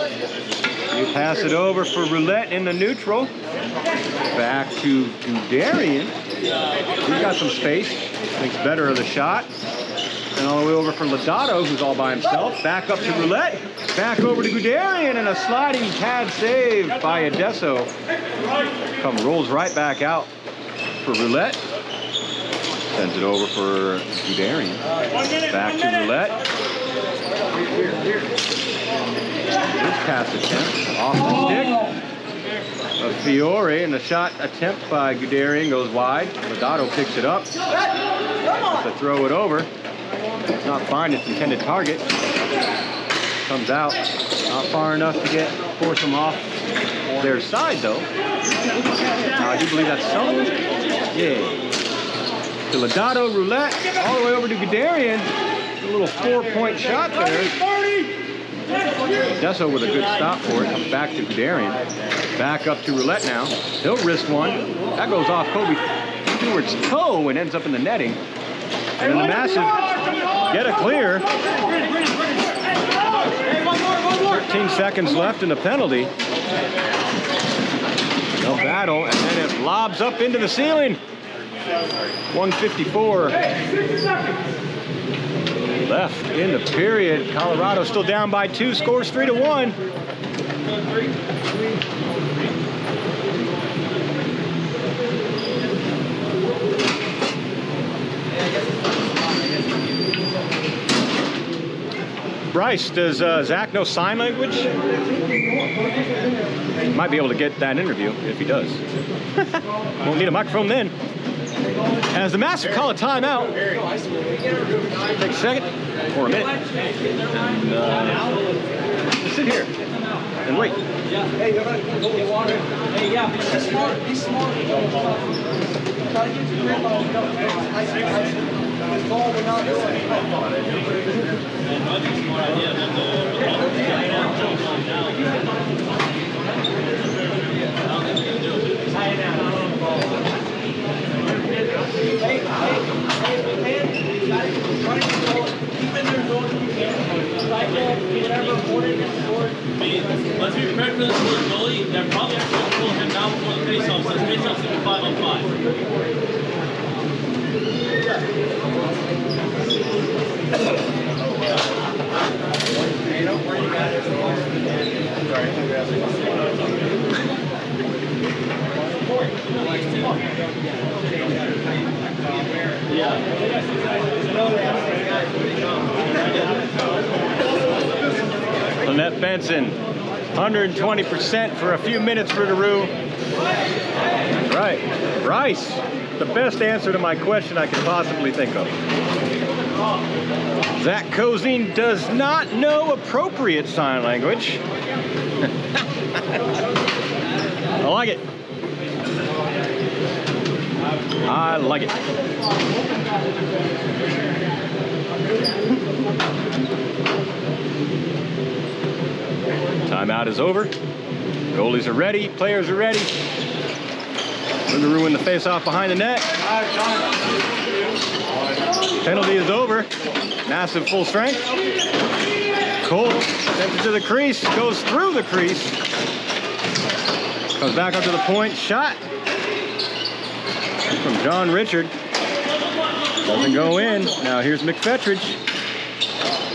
You pass it over for Roulette in the neutral. Back to Guderian. He's got some space. Thinks better of the shot. And all the way over for Lodato, who's all by himself. Back up to Roulette. Back over to Guderian, and a sliding pad save by Adesso. Rolls right back out for Roulette. Sends it over for Guderian. Back to Roulette. This pass attempt off the stick of Fiore, and the shot attempt by Guderian goes wide. Lodato picks it up. To throw it over. It's not find its intended target. Comes out. Not far enough to force them off their side though. Now I do believe that's Sullivan. Yeah. To Lodato, Roulette, all the way over to Guderian. A little 4-point shot there. Desso with a good stop for it. Comes back to Guderian. Back up to Roulette now. He'll wrist one. That goes off Kobe Stewart's toe and ends up in the netting. And then the Massive get a clear. 13 seconds left in the penalty. They'll battle, and then it lobs up into the ceiling. 1:54 left in the period. Colorado still down by 2, scores 3-1. Bryce, does Zach know sign language? Might be able to get that interview if he does. Won't need a microphone then. As the Massive call a timeout. Take a second or a minute. And sit here and wait. Hey, go get water. Hey, yeah, be smart. Be smart. Try to get your grip on the This ball we're not doing. Let's be prepared for this goalie. They're probably actually going to pull him down before the face-off. So the face-off's going to be 5-on-5. Lynette Benson, 120% for a few minutes for Rougarou. That's right. Bryce, the best answer to my question I could possibly think of. Zach Kozine does not know appropriate sign language. I like it. I like it. Timeout is over. Goalies are ready. Players are ready. Rougarou in the face-off behind the net. Penalty is over. Massive full strength. Cole sends it to the crease. Goes through the crease. Comes back up to the point. Shot from John Richard. Doesn't go in. Now here's McFetridge.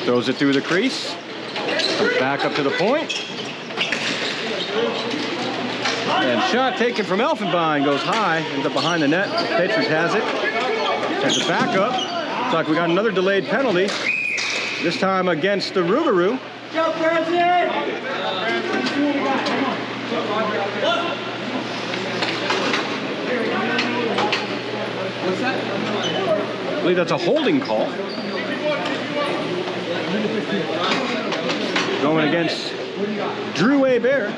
Throws it through the crease. Comes back up to the point. And shot taken from Elfenbein goes high, ends up behind the net. Patriots has it. Sends it back up. Looks like we got another delayed penalty. This time against the Rougarou. Go, Francis! What's that? I believe that's a holding call. Going against Drew A. Bear.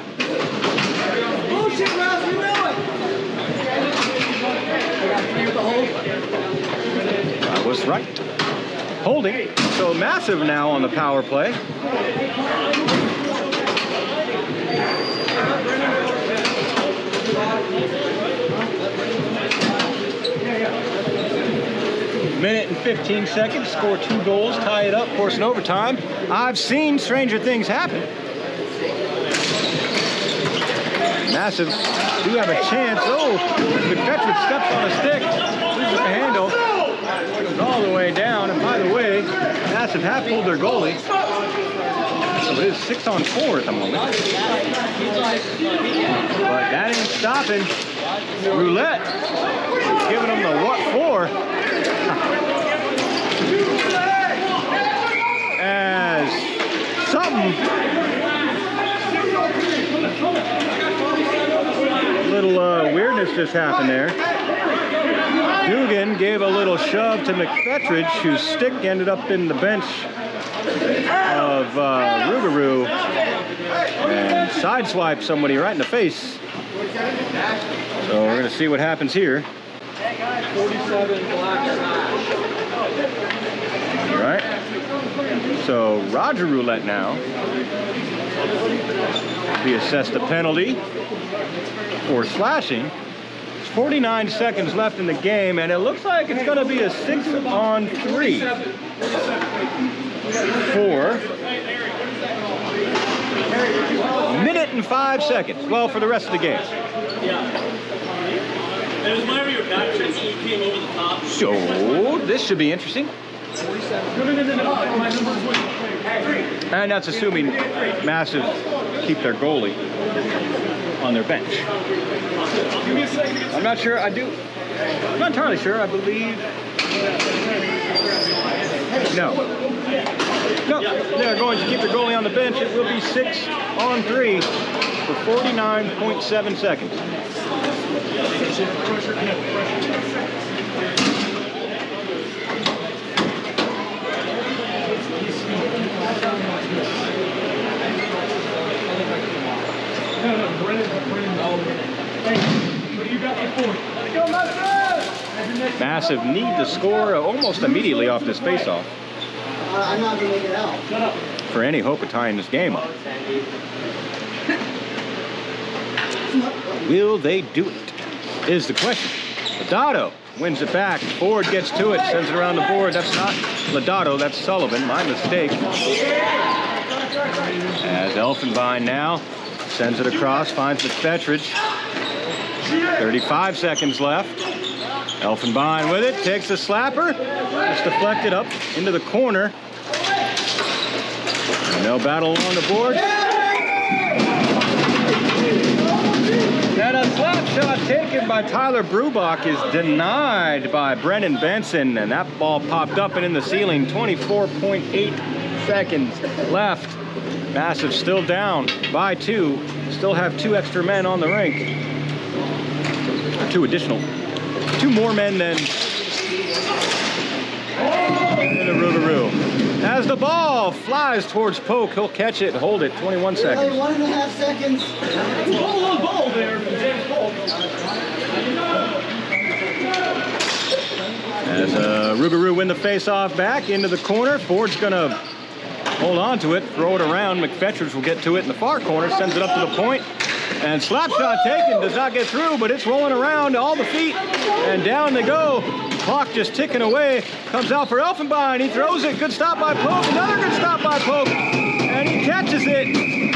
Bullshit, Rouse, you know it! I was right. Holding. So Massive now on the power play. Minute and 15 seconds, score 2 goals, tie it up, force an overtime. I've seen stranger things happen. Massive do have a chance. Oh, McFetridge steps on a stick, loses the handle, goes all the way down. And by the way, Massive have pulled their goalie. So it is 6-on-4 at the moment. But that ain't stopping Roulette. Giving them the what for. As something little weirdness just happened there. Dugan gave a little shove to McFetridge, whose stick ended up in the bench of Rougarou and sideswiped somebody right in the face. So we're going to see what happens here. 47 black slash. All right. So Roger Roulette now. He assessed a penalty for slashing. There's 49 seconds left in the game, and it looks like it's going to be a 6-on-3 for a minute and 5 seconds. Well, for the rest of the game. It was whenever your back was, you came over the top. So this should be interesting. And that's assuming Massive keep their goalie on their bench. I'm not sure. I'm not entirely sure. I believe. No, they're going to keep their goalie on the bench. It will be 6-on-3 for 49.7 seconds. Massive need to score almost immediately off this faceoff. I'm not going to make it out. For any hope of tying this game up. Will they do it? Is the question. Lodato wins it back. Ford gets to it, sends it around the board. That's not Lodato, that's Sullivan. My mistake. As Elfenbein now sends it across, finds McFetridge. 35 seconds left. Elfenbein with it, takes a slapper. It's deflected up into the corner. And they'll battle on the board. And a slap shot taken by Tyler Brubach is denied by Brennan Benson. And that ball popped up and in the ceiling. 24.8 seconds left. Massive still down by 2. Still have 2 extra men on the rink. Or 2 more men than in the Rougarou. As the ball flies towards Polk, he'll catch it and hold it. 21 seconds. Really, 1.5 seconds. Hold on, ball there from James Polk. As Rougarou win the face-off back into the corner. Ford's gonna hold on to it, throw it around. McFetridge will get to it in the far corner, sends it up to the point. And slap shot taken, does not get through, but it's rolling around all the feet. And down they go. Clock just ticking away. Comes out for Elfenbein. He throws it. Good stop by Polk. Another good stop by Polk. And he catches it. And we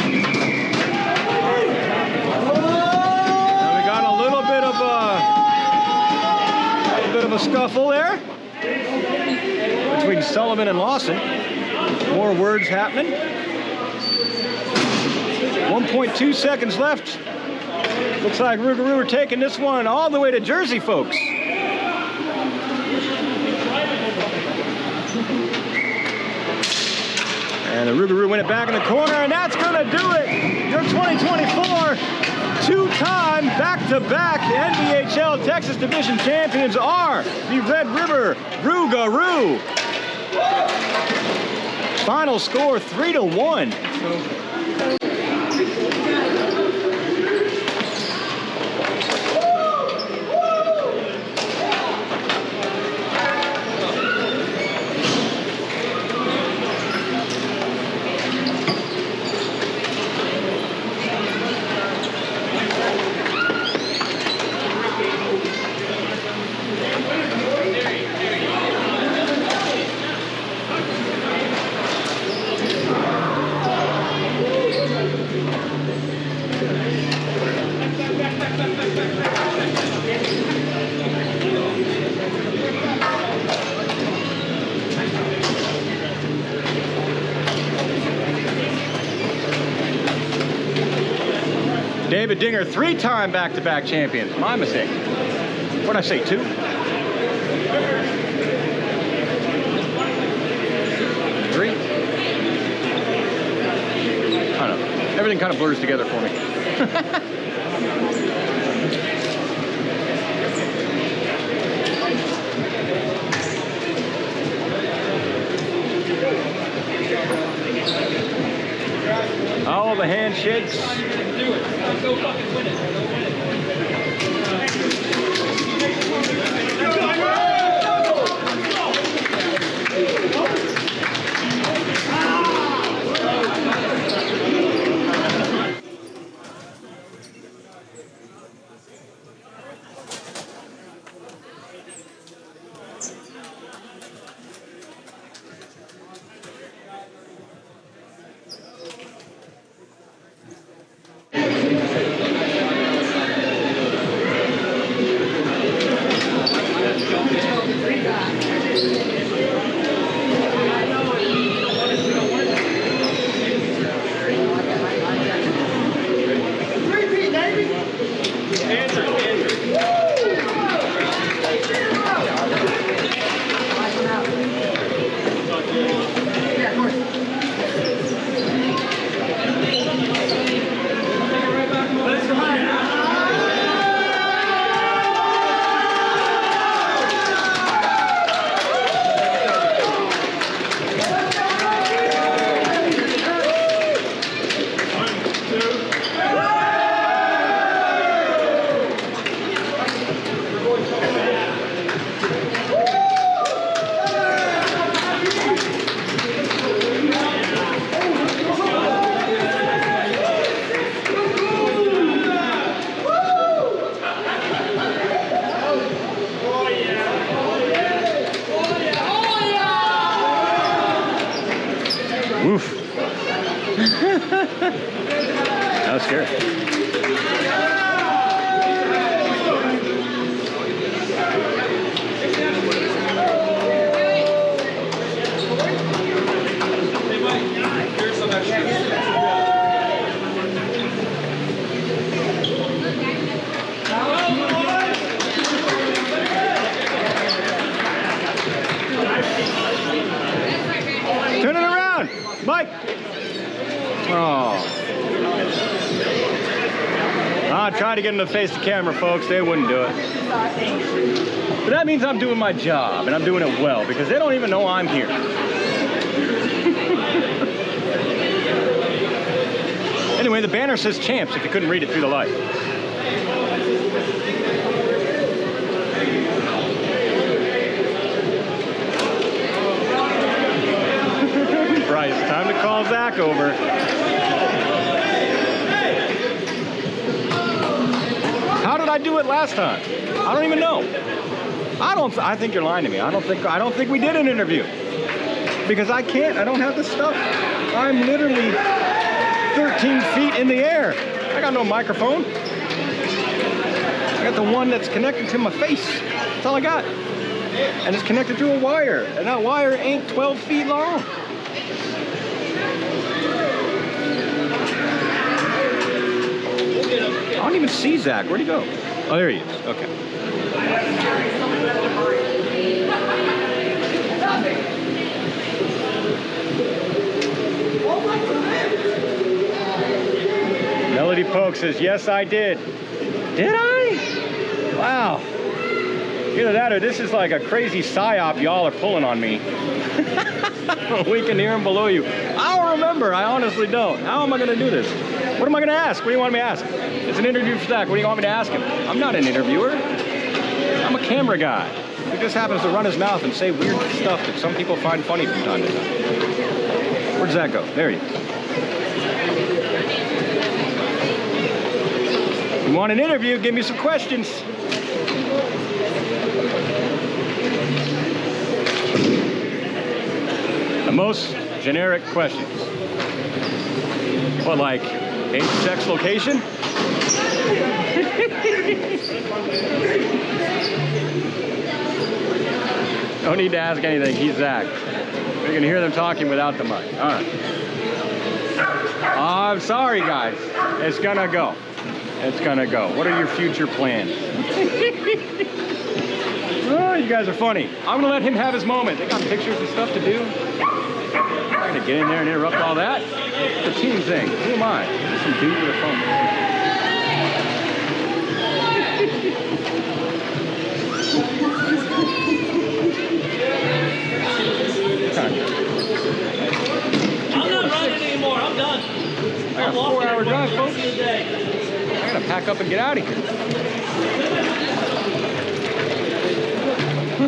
got a little bit of a scuffle there between Sullivan and Lawson. More words happening. 1.2 seconds left Looks like Rougarou are taking this one all the way to Jersey, folks. And the Rougarou win it back in the corner, and that's gonna do it. Your 2024 two-time back-to-back NBHL Texas Division champions are the Red River Rougarou. Final score 3-1. David Dinger, three-time back-to-back champions. My mistake. What did I say, 2? 3? I don't know. Everything kind of blurs together for me. All the handshakes. Do it. Let's go fucking win it. Go win it. Oof. That was scary. Turn it around, Mike. Oh. I tried to get them to face the camera, folks. They wouldn't do it. But that means I'm doing my job, and I'm doing it well, because they don't even know I'm here. Anyway, the banner says champs, if you couldn't read it through the light. Bryce, time to call Zach over. How did I do it last time? I don't even know. I think you're lying to me. I don't think we did an interview. Because I don't have the stuff. I'm literally 13 feet in the air. I got no microphone. I got the one that's connected to my face. That's all I got. And it's connected to a wire. And that wire ain't 12 feet long. don't even see Zach. Where'd he go? Oh, there he is. Okay. Melody Polk says, yes, I did. Did I? Wow. Either that or this is like a crazy psyop y'all are pulling on me. We can hear him below you. I don't remember. I honestly don't. How am I going to do this? What am I going to ask? What do you want me to ask? It's an interview for Zach. What do you want me to ask him? I'm not an interviewer. I'm a camera guy who just happens to run his mouth and say weird stuff that some people find funny from time to time. Where'd Zach go? There he is. You want an interview? Give me some questions. The most generic questions. What, like age, sex, location? Don't need to ask anything. He's Zach. You can hear them talking without the mic. All right. I'm sorry, guys. It's gonna go. It's gonna go. What are your future plans? Oh, you guys are funny. I'm gonna let him have his moment. They got pictures and stuff to do. I'm not gonna get in there and interrupt all that. It's a team thing. Who am I? Just some dude with a phone. I'm not running anymore. I'm done. I got a 4-hour drive, folks. I gotta pack up and get out of here.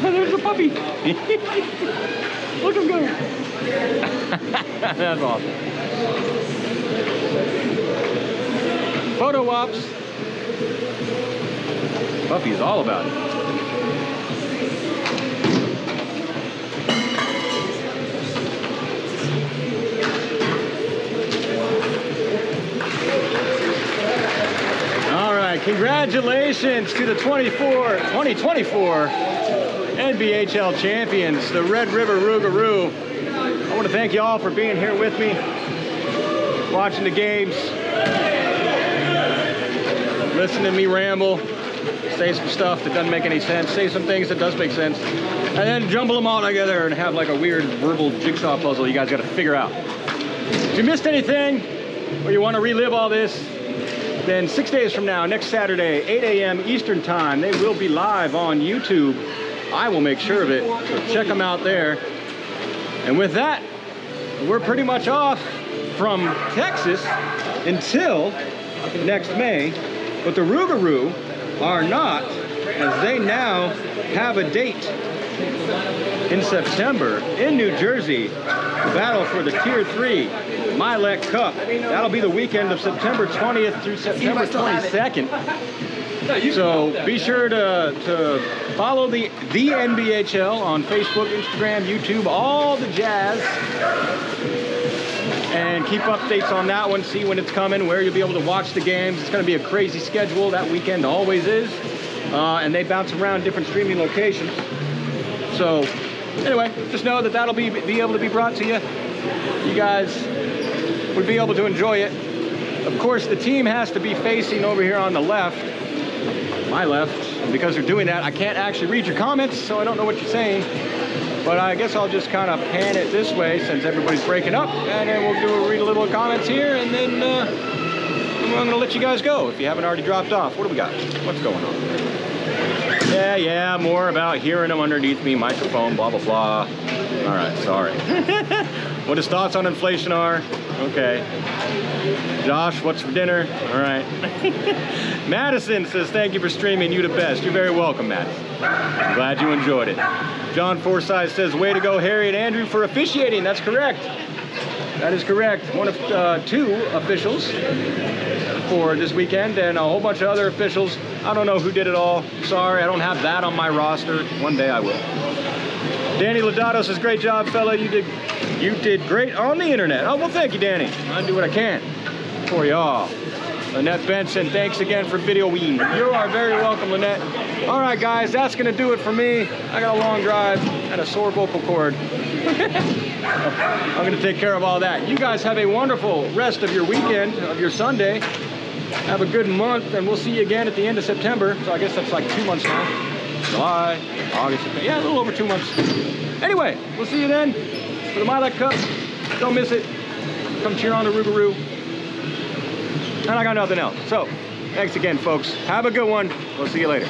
There's a puppy. Look at him go. That's awesome. Photo ops. Puppy is all about it. All right, congratulations to the 2024 NBHL champions, the Red River Rougarou. I want to thank you all for being here with me, watching the games, listening to me ramble, say some stuff that doesn't make any sense, say some things that does make sense, and then jumble them all together and have like a weird verbal jigsaw puzzle you guys got to figure out. If you missed anything, or you want to relive all this, then 6 days from now, next Saturday, 8 a.m. Eastern Time, they will be live on YouTube. I will make sure of it, so check them out there. And with that, we're pretty much off from Texas until next May. But the Rougarou are not, as they now have a date in September in New Jersey to battle for the Tier 3 Milec Cup. That'll be the weekend of September 20th through September 22nd. So be sure to follow the NBHL on Facebook, Instagram, YouTube, all the jazz. And keep updates on that one, see when it's coming, where you'll be able to watch the games. It's going to be a crazy schedule. That weekend always is. And they bounce around different streaming locations. So anyway, just know that that'll be able to be brought to you. You guys would be able to enjoy it. Of course, the team has to be facing over here on the left, my left, and because they're doing that, I can't actually read your comments, so I don't know what you're saying. But I guess I'll just kind of pan it this way since everybody's breaking up, and then we'll read a little comments here, and then I'm going to let you guys go if you haven't already dropped off. What do we got? What's going on? Yeah, more about hearing them underneath me, microphone, blah, blah, blah. All right, sorry. What his thoughts on inflation are? Okay. Josh, what's for dinner? All right. Madison says, thank you for streaming. You the best. You're very welcome, Madison. I'm glad you enjoyed it. John Forsyth says, way to go, Harry and Andrew, for officiating. That's correct. That is correct. One of 2 officials for this weekend and a whole bunch of other officials. I don't know who did it all. Sorry, I don't have that on my roster. One day I will. Danny Lodato says, great job, fella. You did great on the internet. Oh, well, thank you, Danny. I'll do what I can for y'all. Lynette Benson, thanks again for videoing. You are very welcome, Lynette. All right, guys, that's going to do it for me. I got a long drive and a sore vocal cord. I'm going to take care of all that. You guys have a wonderful rest of your weekend, of your Sunday. Have a good month, and we'll see you again at the end of September. So I guess that's like 2 months now. July, August, September. Yeah, a little over 2 months. Anyway, we'll see you then for the Milet Cup. Don't miss it. Come cheer on the Rougarou. And I got nothing else. So, thanks again, folks. Have a good one. We'll see you later.